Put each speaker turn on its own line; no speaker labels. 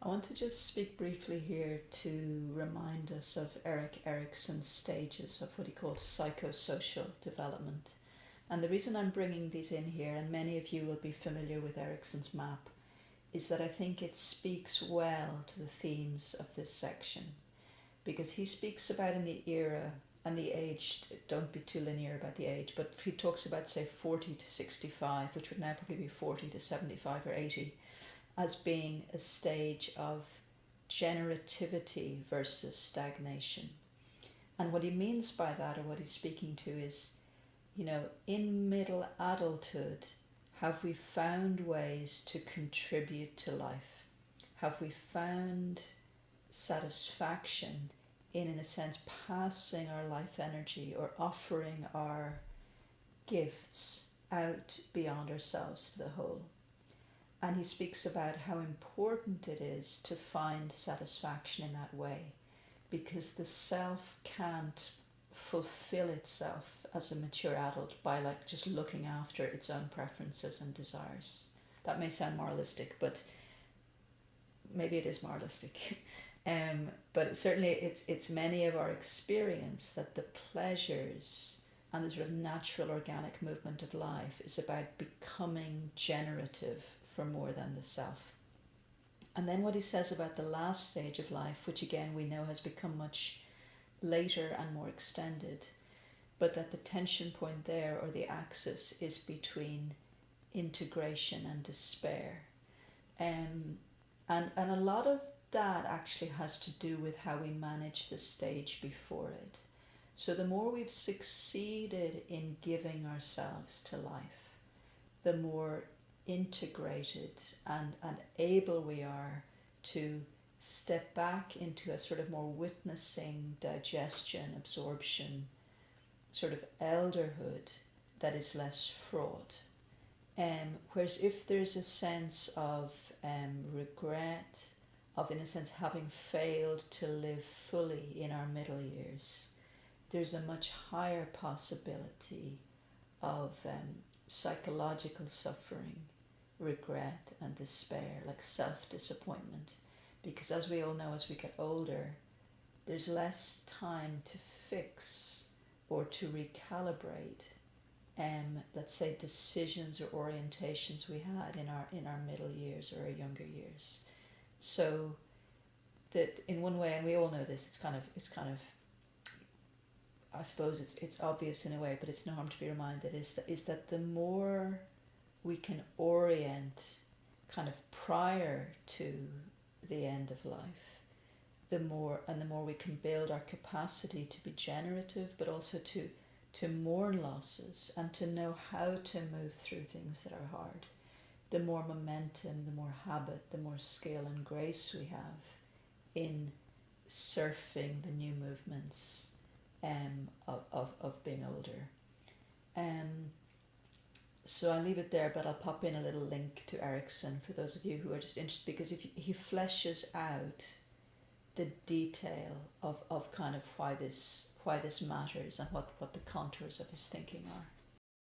I want to just speak briefly here to remind us of Erik Erikson's stages of what he calls psychosocial development. And the reason I'm bringing these in here, and many of you will be familiar with Erikson's map, is that I think it speaks well to the themes of this section. Because he speaks about in the era and the age, don't be too linear about the age, but he talks about, say, 40 to 65, which would now probably be 40 to 75 or 80, as being a stage of generativity versus stagnation. And what he means by that, or what he's speaking to, is, in middle adulthood, have we found ways to contribute to life? Have we found satisfaction in a sense, passing our life energy or offering our gifts out beyond ourselves to the whole? And he speaks about how important it is to find satisfaction in that way, because the self can't fulfill itself as a mature adult by just looking after its own preferences and desires. That may sound moralistic, but maybe it is moralistic. But certainly it's many of our experience that the pleasures and the sort of natural organic movement of life is about becoming generative for more than the self. And then what he says about the last stage of life, which again we know has become much later and more extended, but that the tension point there, or the axis, is between integration and despair. And a lot of that actually has to do with how we manage the stage before it. So the more we've succeeded in giving ourselves to life, the more integrated and able we are to step back into a sort of more witnessing, digestion, absorption, sort of elderhood that is less fraught. Whereas if there's a sense of regret, of in a sense having failed to live fully in our middle years, there's a much higher possibility of psychological suffering, regret and despair, like self-disappointment. Because as we all know, as we get older, there's less time to fix or to recalibrate let's say decisions or orientations we had in our middle years or our younger years. So that in one way, and we all know this, it's kind of I suppose it's obvious in a way, but it's no harm to be reminded, is that the more we can orient kind of prior to the end of life, the more we can build our capacity to be generative, but also to mourn losses and to know how to move through things that are hard. The more momentum, the more habit, the more skill and grace we have in surfing the new movements of being older. So I'll leave it there, but I'll pop in a little link to Erikson for those of you who are just interested, because if he fleshes out the detail of kind of why this matters and what the contours of his thinking are.